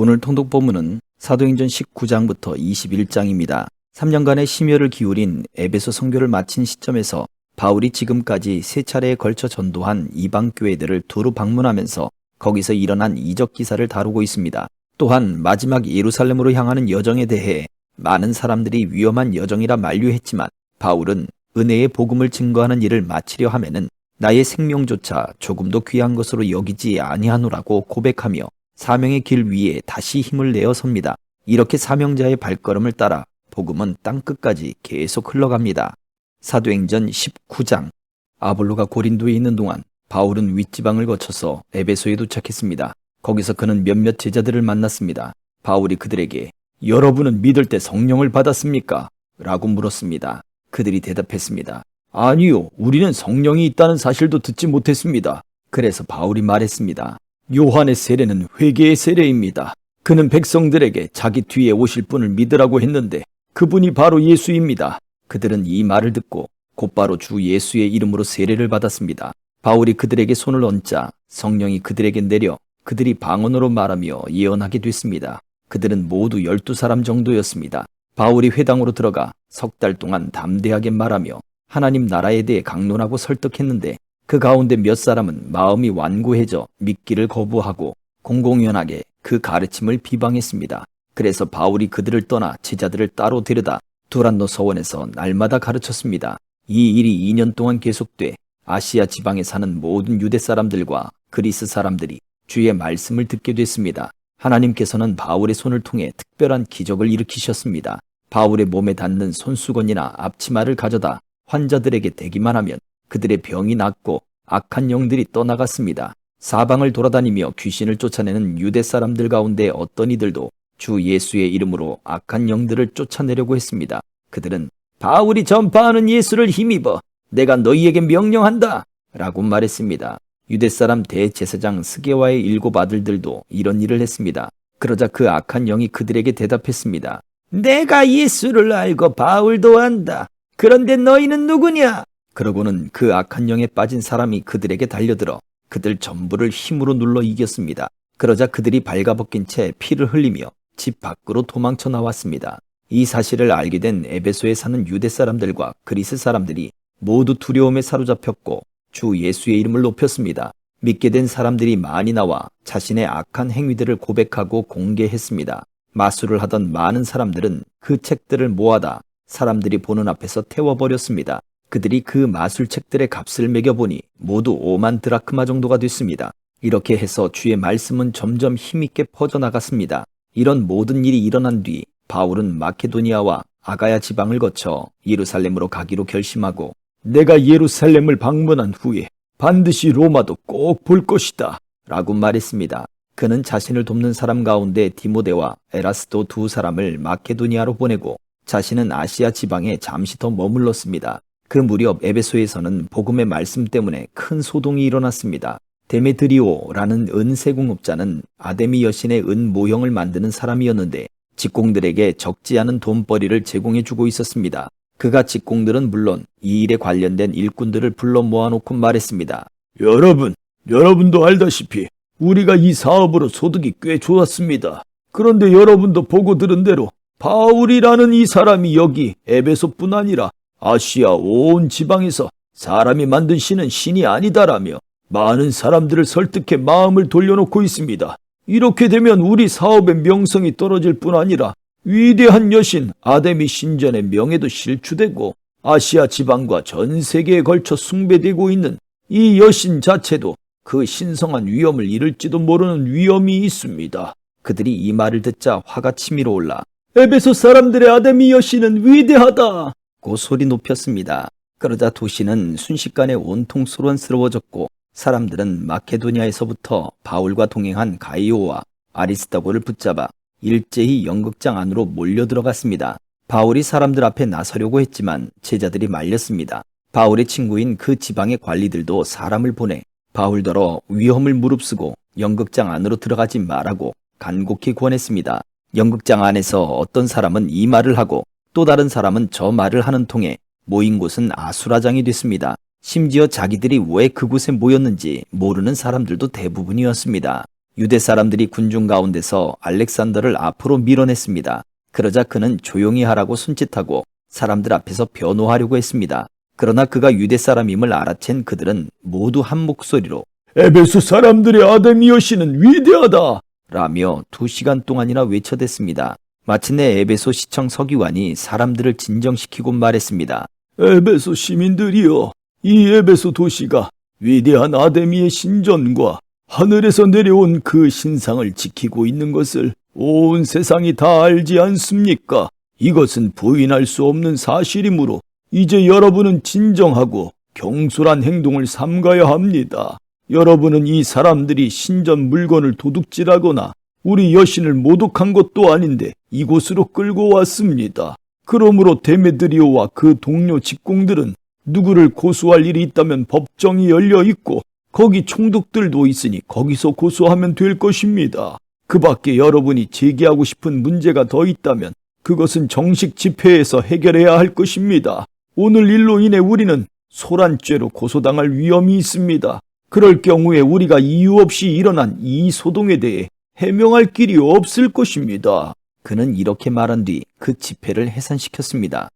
오늘 통독본문은 사도행전 19장부터 21장입니다. 3년간의 심혈을 기울인 에베소 선교를 마친 시점에서 바울이 지금까지 3차례에 걸쳐 전도한 이방 교회들을 두루 방문하면서 거기서 일어난 이적 기사를 다루고 있습니다. 또한 마지막 예루살렘으로 향하는 여정에 대해 많은 사람들이 위험한 여정이라 만류했지만 바울은 은혜의 복음을 증거하는 일을 마치려 하면은 나의 생명조차 조금도 귀한 것으로 여기지 아니하노라고 고백하며 사명의 길 위에 다시 힘을 내어 섭니다. 이렇게 사명자의 발걸음을 따라 복음은 땅끝까지 계속 흘러갑니다. 사도행전 19장. 아볼로가 고린도에 있는 동안 바울은 윗지방을 거쳐서 에베소에 도착했습니다. 거기서 그는 몇몇 제자들을 만났습니다. 바울이 그들에게 여러분은 믿을 때 성령을 받았습니까? 라고 물었습니다. 그들이 대답했습니다. 아니요, 우리는 성령이 있다는 사실도 듣지 못했습니다. 그래서 바울이 말했습니다. 요한의 세례는 회개의 세례입니다. 그는 백성들에게 자기 뒤에 오실 분을 믿으라고 했는데 그분이 바로 예수입니다. 그들은 이 말을 듣고 곧바로 주 예수의 이름으로 세례를 받았습니다. 바울이 그들에게 손을 얹자 성령이 그들에게 내려 그들이 방언으로 말하며 예언하게 됐습니다. 그들은 모두 12사람 정도였습니다. 바울이 회당으로 들어가 석 달 동안 담대하게 말하며 하나님 나라에 대해 강론하고 설득했는데 그 가운데 몇 사람은 마음이 완고해져 믿기를 거부하고 공공연하게 그 가르침을 비방했습니다. 그래서 바울이 그들을 떠나 제자들을 따로 데려다 두란노 서원에서 날마다 가르쳤습니다. 이 일이 2년 동안 계속돼 아시아 지방에 사는 모든 유대 사람들과 그리스 사람들이 주의 말씀을 듣게 됐습니다. 하나님께서는 바울의 손을 통해 특별한 기적을 일으키셨습니다. 바울의 몸에 닿는 손수건이나 앞치마를 가져다 환자들에게 대기만 하면 그들의 병이 낫고 악한 영들이 떠나갔습니다. 사방을 돌아다니며 귀신을 쫓아내는 유대 사람들 가운데 어떤 이들도 주 예수의 이름으로 악한 영들을 쫓아내려고 했습니다. 그들은 바울이 전파하는 예수를 힘입어 내가 너희에게 명령한다 라고 말했습니다. 유대 사람 대제사장 스게와의 7 아들들도 이런 일을 했습니다. 그러자 그 악한 영이 그들에게 대답했습니다. 내가 예수를 알고 바울도 안다. 그런데 너희는 누구냐? 그러고는 그 악한 영에 빠진 사람이 그들에게 달려들어 그들 전부를 힘으로 눌러 이겼습니다. 그러자 그들이 발가벗긴 채 피를 흘리며 집 밖으로 도망쳐 나왔습니다. 이 사실을 알게 된 에베소에 사는 유대 사람들과 그리스 사람들이 모두 두려움에 사로잡혔고 주 예수의 이름을 높였습니다. 믿게 된 사람들이 많이 나와 자신의 악한 행위들을 고백하고 공개했습니다. 마술을 하던 많은 사람들은 그 책들을 모아다 사람들이 보는 앞에서 태워버렸습니다. 그들이 그 마술책들의 값을 매겨보니 모두 5만 드라크마 정도가 됐습니다. 이렇게 해서 주의 말씀은 점점 힘있게 퍼져나갔습니다. 이런 모든 일이 일어난 뒤 바울은 마케도니아와 아가야 지방을 거쳐 예루살렘으로 가기로 결심하고 내가 예루살렘을 방문한 후에 반드시 로마도 꼭 볼 것이다 라고 말했습니다. 그는 자신을 돕는 사람 가운데 디모데와 에라스도 2 사람을 마케도니아로 보내고 자신은 아시아 지방에 잠시 더 머물렀습니다. 그 무렵 에베소에서는 복음의 말씀 때문에 큰 소동이 일어났습니다. 데메드리오라는 은세공업자는 아데미 여신의 은 모형을 만드는 사람이었는데 직공들에게 적지 않은 돈벌이를 제공해주고 있었습니다. 그가 직공들은 물론 이 일에 관련된 일꾼들을 불러 모아놓고 말했습니다. 여러분도 알다시피 우리가 이 사업으로 소득이 꽤 좋았습니다. 그런데 여러분도 보고 들은 대로 바울이라는 이 사람이 여기 에베소뿐 아니라 아시아 온 지방에서 사람이 만든 신은 신이 아니다라며 많은 사람들을 설득해 마음을 돌려놓고 있습니다. 이렇게 되면 우리 사업의 명성이 떨어질 뿐 아니라 위대한 여신 아데미 신전의 명예도 실추되고 아시아 지방과 전 세계에 걸쳐 숭배되고 있는 이 여신 자체도 그 신성한 위엄을 잃을지도 모르는 위험이 있습니다. 그들이 이 말을 듣자 화가 치밀어 올라 에베소 사람들의 아데미 여신은 위대하다! 고 소리 높였습니다. 그러자 도시는 순식간에 온통 소란스러워졌고 사람들은 마케도니아에서부터 바울과 동행한 가이오와 아리스다고를 붙잡아 일제히 연극장 안으로 몰려들어갔습니다. 바울이 사람들 앞에 나서려고 했지만 제자들이 말렸습니다. 바울의 친구인 그 지방의 관리들도 사람을 보내 바울더러 위험을 무릅쓰고 연극장 안으로 들어가지 말라고 간곡히 권했습니다. 연극장 안에서 어떤 사람은 이 말을 하고 또 다른 사람은 저 말을 하는 통에 모인 곳은 아수라장이 됐습니다. 심지어 자기들이 왜 그곳에 모였는지 모르는 사람들도 대부분이었습니다. 유대 사람들이 군중 가운데서 알렉산더를 앞으로 밀어냈습니다. 그러자 그는 조용히 하라고 손짓하고 사람들 앞에서 변호하려고 했습니다. 그러나 그가 유대 사람임을 알아챈 그들은 모두 한 목소리로 에베소 사람들의 아데미 여신은 위대하다! 라며 2시간 동안이나 외쳐댔습니다. 마침내 에베소 시청 서기관이 사람들을 진정시키고 말했습니다. 에베소 시민들이여, 이 에베소 도시가 위대한 아데미의 신전과 하늘에서 내려온 그 신상을 지키고 있는 것을 온 세상이 다 알지 않습니까? 이것은 부인할 수 없는 사실이므로 이제 여러분은 진정하고 경솔한 행동을 삼가야 합니다. 여러분은 이 사람들이 신전 물건을 도둑질하거나 우리 여신을 모독한 것도 아닌데 이곳으로 끌고 왔습니다. 그러므로 데메드리오와 그 동료 직공들은 누구를 고소할 일이 있다면 법정이 열려 있고 거기 총독들도 있으니 거기서 고소하면 될 것입니다. 그 밖에 여러분이 제기하고 싶은 문제가 더 있다면 그것은 정식 집회에서 해결해야 할 것입니다. 오늘 일로 인해 우리는 소란죄로 고소당할 위험이 있습니다. 그럴 경우에 우리가 이유 없이 일어난 이 소동에 대해 해명할 길이 없을 것입니다. 그는 이렇게 말한 뒤 그 집회를 해산시켰습니다.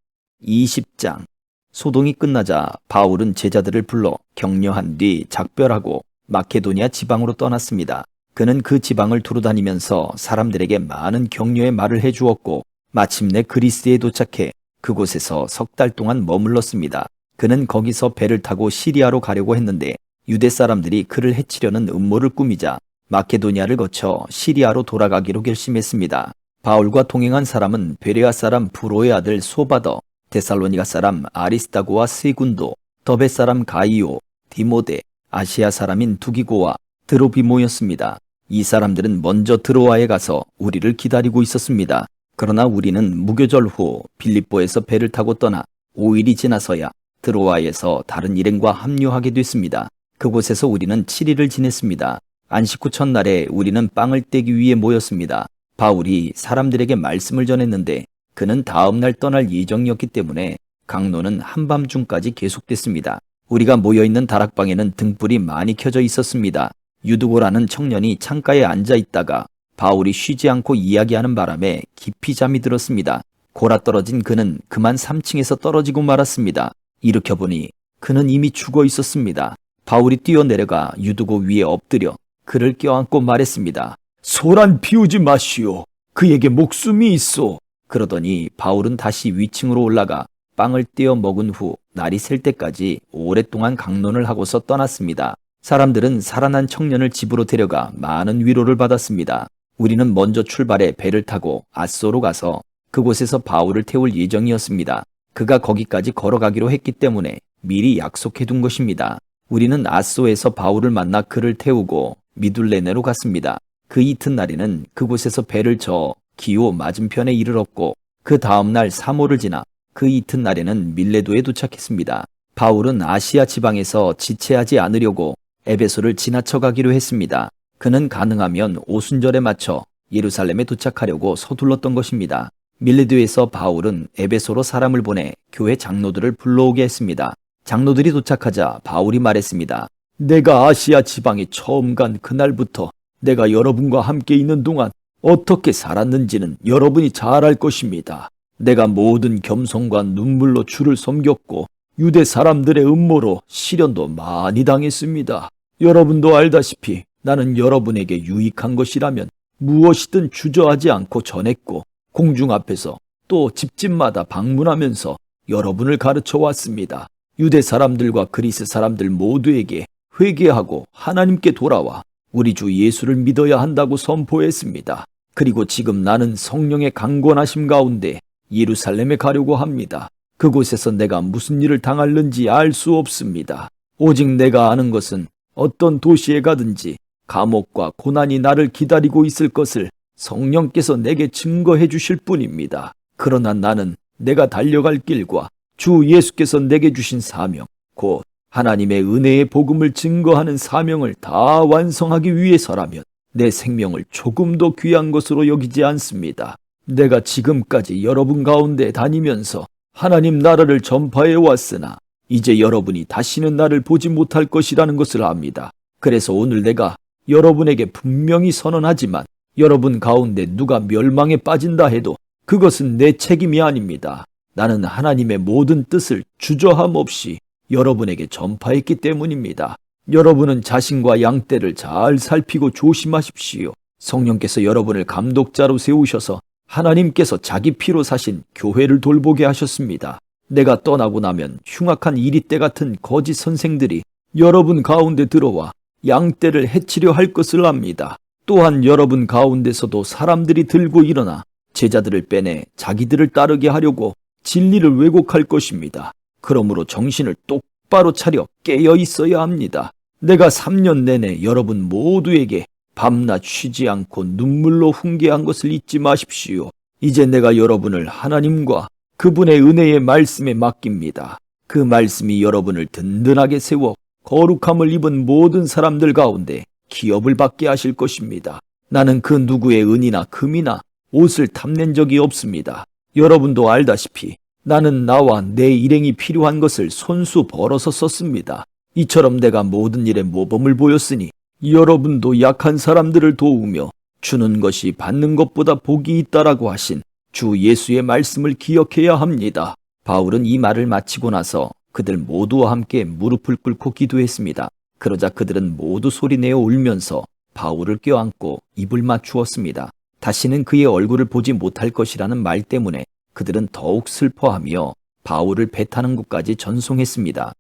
20장. 소동이 끝나자 바울은 제자들을 불러 격려한 뒤 작별하고 마케도니아 지방으로 떠났습니다. 그는 그 지방을 두루다니면서 사람들에게 많은 격려의 말을 해주었고 마침내 그리스에 도착해 그곳에서 3달 동안 머물렀습니다. 그는 거기서 배를 타고 시리아로 가려고 했는데 유대 사람들이 그를 해치려는 음모를 꾸미자 마케도니아를 거쳐 시리아로 돌아가기로 결심했습니다. 바울과 동행한 사람은 베레아 사람 브로의 아들 소바더, 데살로니가 사람 아리스타고와 세군도, 더베 사람 가이오, 디모데, 아시아 사람인 두기고와 드로비모였습니다. 이 사람들은 먼저 드로아에 가서 우리를 기다리고 있었습니다. 그러나 우리는 무교절 후 빌립보에서 배를 타고 떠나 5일이 지나서야 드로아에서 다른 일행과 합류하게 됐습니다. 그곳에서 우리는 7일을 지냈습니다. 안식 후 첫날에 우리는 빵을 떼기 위해 모였습니다. 바울이 사람들에게 말씀을 전했는데 그는 다음날 떠날 예정이었기 때문에 강론은 한밤중까지 계속됐습니다. 우리가 모여있는 다락방에는 등불이 많이 켜져 있었습니다. 유두고라는 청년이 창가에 앉아 있다가 바울이 쉬지 않고 이야기하는 바람에 깊이 잠이 들었습니다. 골아떨어진 그는 그만 3층에서 떨어지고 말았습니다. 일으켜보니 그는 이미 죽어 있었습니다. 바울이 뛰어내려가 유두고 위에 엎드려 그를 껴안고 말했습니다. 소란 피우지 마시오. 그에게 목숨이 있어. 그러더니 바울은 다시 위층으로 올라가 빵을 떼어 먹은 후 날이 셀 때까지 오랫동안 강론을 하고서 떠났습니다. 사람들은 살아난 청년을 집으로 데려가 많은 위로를 받았습니다. 우리는 먼저 출발해 배를 타고 아소로 가서 그곳에서 바울을 태울 예정이었습니다. 그가 거기까지 걸어가기로 했기 때문에 미리 약속해둔 것입니다. 우리는 아소에서 바울을 만나 그를 태우고 미둘레네로 갔습니다. 그 이튿날에는 그곳에서 배를 저어 기오 맞은편에 이르렀고 그 다음날 3호를 지나 그 이튿날에는 밀레도에 도착했습니다. 바울은 아시아 지방에서 지체하지 않으려고 에베소를 지나쳐 가기로 했습니다. 그는 가능하면 오순절에 맞춰 예루살렘에 도착하려고 서둘렀던 것입니다. 밀레도에서 바울은 에베소로 사람을 보내 교회 장로들을 불러오게 했습니다. 장로들이 도착하자 바울이 말했습니다. 내가 아시아 지방에 처음 간 그날부터 내가 여러분과 함께 있는 동안 어떻게 살았는지는 여러분이 잘 알 것입니다. 내가 모든 겸손과 눈물로 주를 섬겼고 유대 사람들의 음모로 시련도 많이 당했습니다. 여러분도 알다시피 나는 여러분에게 유익한 것이라면 무엇이든 주저하지 않고 전했고 공중 앞에서 또 집집마다 방문하면서 여러분을 가르쳐 왔습니다. 유대 사람들과 그리스 사람들 모두에게 회개하고 하나님께 돌아와 우리 주 예수를 믿어야 한다고 선포했습니다. 그리고 지금 나는 성령의 강권하심 가운데 예루살렘에 가려고 합니다. 그곳에서 내가 무슨 일을 당할는지 알 수 없습니다. 오직 내가 아는 것은 어떤 도시에 가든지 감옥과 고난이 나를 기다리고 있을 것을 성령께서 내게 증거해 주실 뿐입니다. 그러나 나는 내가 달려갈 길과 주 예수께서 내게 주신 사명, 곧 하나님의 은혜의 복음을 증거하는 사명을 다 완성하기 위해서라면 내 생명을 조금도 귀한 것으로 여기지 않습니다. 내가 지금까지 여러분 가운데 다니면서 하나님 나라를 전파해 왔으나 이제 여러분이 다시는 나를 보지 못할 것이라는 것을 압니다. 그래서 오늘 내가 여러분에게 분명히 선언하지만 여러분 가운데 누가 멸망에 빠진다 해도 그것은 내 책임이 아닙니다. 나는 하나님의 모든 뜻을 주저함 없이 여러분에게 전파했기 때문입니다. 여러분은 자신과 양떼를 잘 살피고 조심하십시오. 성령께서 여러분을 감독자로 세우셔서 하나님께서 자기 피로 사신 교회를 돌보게 하셨습니다. 내가 떠나고 나면 흉악한 이리떼 같은 거짓 선생들이 여러분 가운데 들어와 양떼를 해치려 할 것을 압니다. 또한 여러분 가운데서도 사람들이 들고 일어나 제자들을 빼내 자기들을 따르게 하려고 진리를 왜곡할 것입니다. 그러므로 정신을 똑바로 차려 깨어 있어야 합니다. 내가 3년 내내 여러분 모두에게 밤낮 쉬지 않고 눈물로 훈계한 것을 잊지 마십시오. 이제 내가 여러분을 하나님과 그분의 은혜의 말씀에 맡깁니다. 그 말씀이 여러분을 든든하게 세워 거룩함을 입은 모든 사람들 가운데 기업을 받게 하실 것입니다. 나는 그 누구의 은이나 금이나 옷을 탐낸 적이 없습니다. 여러분도 알다시피 나는 나와 내 일행이 필요한 것을 손수 벌어서 썼습니다. 이처럼 내가 모든 일에 모범을 보였으니 여러분도 약한 사람들을 도우며 주는 것이 받는 것보다 복이 있다라고 하신 주 예수의 말씀을 기억해야 합니다. 바울은 이 말을 마치고 나서 그들 모두와 함께 무릎을 꿇고 기도했습니다. 그러자 그들은 모두 소리내어 울면서 바울을 껴안고 입을 맞추었습니다. 다시는 그의 얼굴을 보지 못할 것이라는 말 때문에 그들은 더욱 슬퍼하며 바울을 배타는 곳까지 전송했습니다.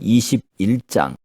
21장.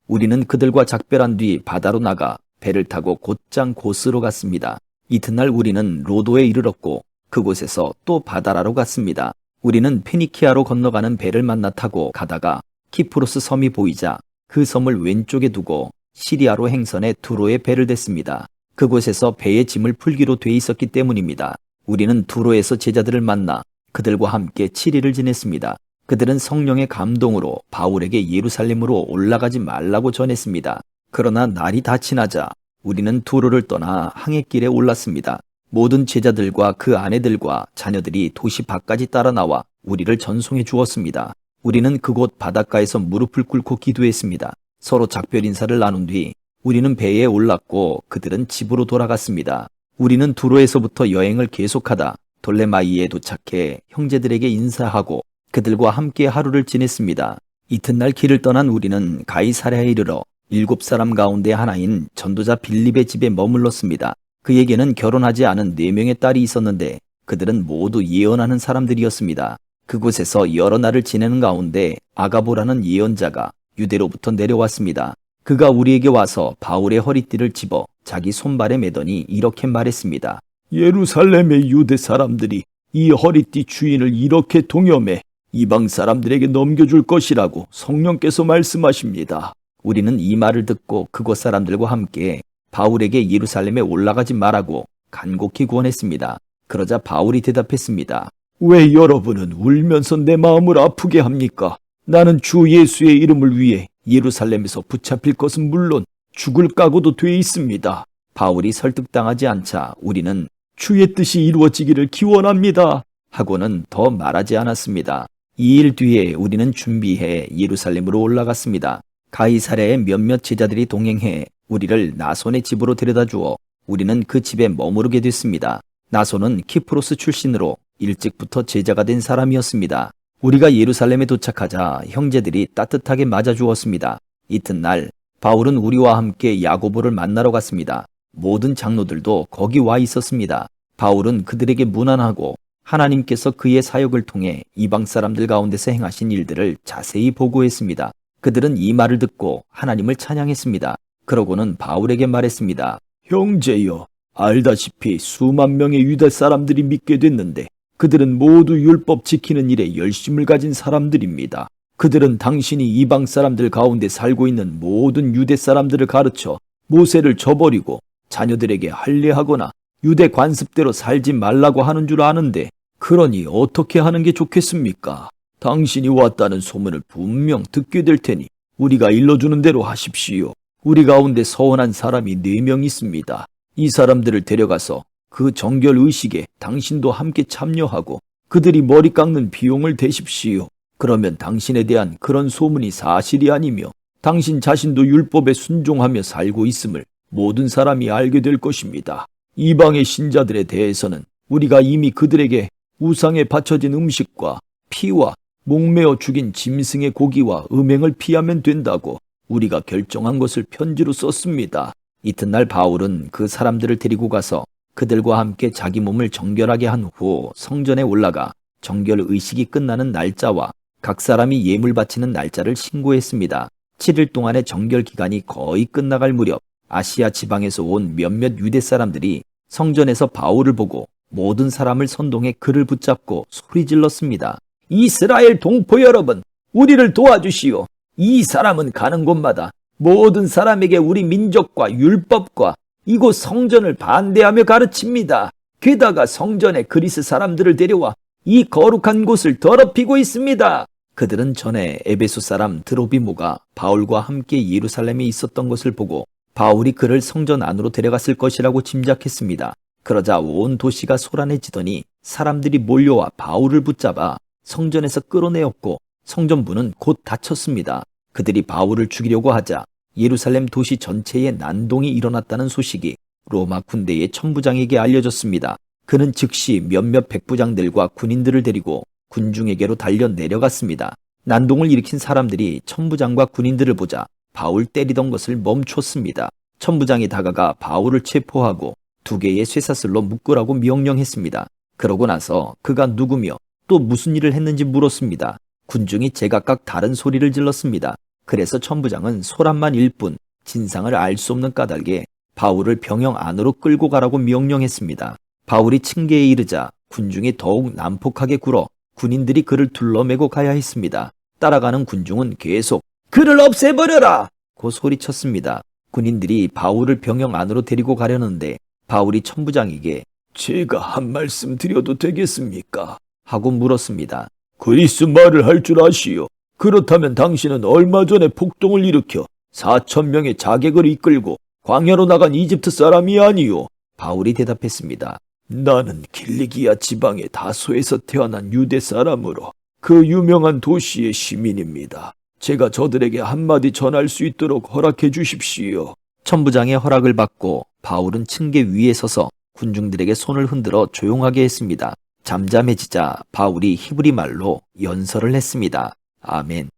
우리는 그들과 작별한 뒤 바다로 나가 배를 타고 곧장 고스로 갔습니다. 이튿날 우리는 로도에 이르렀고 그곳에서 또 바다라로 갔습니다. 우리는 페니키아로 건너가는 배를 만나 타고 가다가 키프로스 섬이 보이자 그 섬을 왼쪽에 두고 시리아로 행선해 두로에 배를 댔습니다. 그곳에서 배의 짐을 풀기로 돼 있었기 때문입니다. 우리는 두로에서 제자들을 만나 그들과 함께 7일을 지냈습니다. 그들은 성령의 감동으로 바울에게 예루살렘으로 올라가지 말라고 전했습니다. 그러나 날이 다 지나자 우리는 두로를 떠나 항해길에 올랐습니다. 모든 제자들과 그 아내들과 자녀들이 도시 밖까지 따라 나와 우리를 전송해 주었습니다. 우리는 그곳 바닷가에서 무릎을 꿇고 기도했습니다. 서로 작별 인사를 나눈 뒤 우리는 배에 올랐고 그들은 집으로 돌아갔습니다. 우리는 두로에서부터 여행을 계속하다 돌레마이에 도착해 형제들에게 인사하고 그들과 함께 하루를 지냈습니다. 이튿날 길을 떠난 우리는 가이사랴에 이르러 7사람 가운데 하나인 전도자 빌립의 집에 머물렀습니다. 그에게는 결혼하지 않은 4명의 딸이 있었는데 그들은 모두 예언하는 사람들이었습니다. 그곳에서 여러 날을 지내는 가운데 아가보라는 예언자가 유대로부터 내려왔습니다. 그가 우리에게 와서 바울의 허리띠를 집어 자기 손발에 매더니 이렇게 말했습니다. 예루살렘의 유대 사람들이 이 허리띠 주인을 이렇게 동염해 이방 사람들에게 넘겨줄 것이라고 성령께서 말씀하십니다. 우리는 이 말을 듣고 그곳 사람들과 함께 바울에게 예루살렘에 올라가지 말라고 간곡히 구원했습니다. 그러자 바울이 대답했습니다. 왜 여러분은 울면서 내 마음을 아프게 합니까? 나는 주 예수의 이름을 위해 예루살렘에서 붙잡힐 것은 물론 죽을 각오도 돼 있습니다. 바울이 설득당하지 않자 우리는 주의 뜻이 이루어지기를 기원합니다 하고는 더 말하지 않았습니다. 2일 뒤에 우리는 준비해 예루살렘으로 올라갔습니다. 가이사랴의 몇몇 제자들이 동행해 우리를 나손의 집으로 데려다 주어 우리는 그 집에 머무르게 됐습니다. 나손은 키프로스 출신으로 일찍부터 제자가 된 사람이었습니다. 우리가 예루살렘에 도착하자 형제들이 따뜻하게 맞아주었습니다. 이튿날 바울은 우리와 함께 야고보를 만나러 갔습니다. 모든 장로들도 거기 와 있었습니다. 바울은 그들에게 문안하고 하나님께서 그의 사역을 통해 이방 사람들 가운데서 행하신 일들을 자세히 보고했습니다. 그들은 이 말을 듣고 하나님을 찬양했습니다. 그러고는 바울에게 말했습니다. 형제여, 알다시피 수만 명의 유대 사람들이 믿게 됐는데 그들은 모두 율법 지키는 일에 열심을 가진 사람들입니다. 그들은 당신이 이방 사람들 가운데 살고 있는 모든 유대 사람들을 가르쳐 모세를 저버리고 자녀들에게 할례하거나 유대 관습대로 살지 말라고 하는 줄 아는데 그러니 어떻게 하는 게 좋겠습니까? 당신이 왔다는 소문을 분명 듣게 될 테니 우리가 일러주는 대로 하십시오. 우리 가운데 서원한 사람이 4명 있습니다. 이 사람들을 데려가서 그 정결 의식에 당신도 함께 참여하고 그들이 머리 깎는 비용을 대십시오. 그러면 당신에 대한 그런 소문이 사실이 아니며 당신 자신도 율법에 순종하며 살고 있음을 모든 사람이 알게 될 것입니다. 이방의 신자들에 대해서는 우리가 이미 그들에게 우상에 바쳐진 음식과 피와 목매어 죽인 짐승의 고기와 음행을 피하면 된다고 우리가 결정한 것을 편지로 썼습니다. 이튿날 바울은 그 사람들을 데리고 가서 그들과 함께 자기 몸을 정결하게 한 후 성전에 올라가 정결 의식이 끝나는 날짜와 각 사람이 예물 바치는 날짜를 신고했습니다. 7일 동안의 정결 기간이 거의 끝나갈 무렵 아시아 지방에서 온 몇몇 유대 사람들이 성전에서 바울을 보고 모든 사람을 선동해 그를 붙잡고 소리 질렀습니다. 이스라엘 동포 여러분, 우리를 도와주시오. 이 사람은 가는 곳마다 모든 사람에게 우리 민족과 율법과 이곳 성전을 반대하며 가르칩니다. 게다가 성전에 그리스 사람들을 데려와 이 거룩한 곳을 더럽히고 있습니다. 그들은 전에 에베소 사람 드로비모가 바울과 함께 예루살렘에 있었던 것을 보고 바울이 그를 성전 안으로 데려갔을 것이라고 짐작했습니다. 그러자 온 도시가 소란해지더니 사람들이 몰려와 바울을 붙잡아 성전에서 끌어내었고 성전문은 곧 닫혔습니다. 그들이 바울을 죽이려고 하자 예루살렘 도시 전체에 난동이 일어났다는 소식이 로마 군대의 천부장에게 알려졌습니다. 그는 즉시 몇몇 백부장들과 군인들을 데리고 군중에게로 달려 내려갔습니다. 난동을 일으킨 사람들이 천부장과 군인들을 보자 바울 때리던 것을 멈췄습니다. 천부장이 다가가 바울을 체포하고 2개의 쇠사슬로 묶으라고 명령했습니다. 그러고 나서 그가 누구며 또 무슨 일을 했는지 물었습니다. 군중이 제각각 다른 소리를 질렀습니다. 그래서 천부장은 소란만 일 뿐 진상을 알 수 없는 까닭에 바울을 병영 안으로 끌고 가라고 명령했습니다. 바울이 층계에 이르자 군중이 더욱 난폭하게 굴어 군인들이 그를 둘러매고 가야 했습니다. 따라가는 군중은 계속 그를 없애버려라! 고 소리쳤습니다. 군인들이 바울을 병영 안으로 데리고 가려는데 바울이 천부장에게 제가 한 말씀 드려도 되겠습니까? 하고 물었습니다. 그리스 말을 할 줄 아시오. 그렇다면 당신은 얼마 전에 폭동을 일으켜 4,000명의 자객을 이끌고 광야로 나간 이집트 사람이 아니오. 바울이 대답했습니다. 나는 길리기아 지방의 다소에서 태어난 유대 사람으로 그 유명한 도시의 시민입니다. 제가 저들에게 한마디 전할 수 있도록 허락해 주십시오. 천부장의 허락을 받고 바울은 층계 위에 서서 군중들에게 손을 흔들어 조용하게 했습니다. 잠잠해지자 바울이 히브리 말로 연설을 했습니다. 아멘.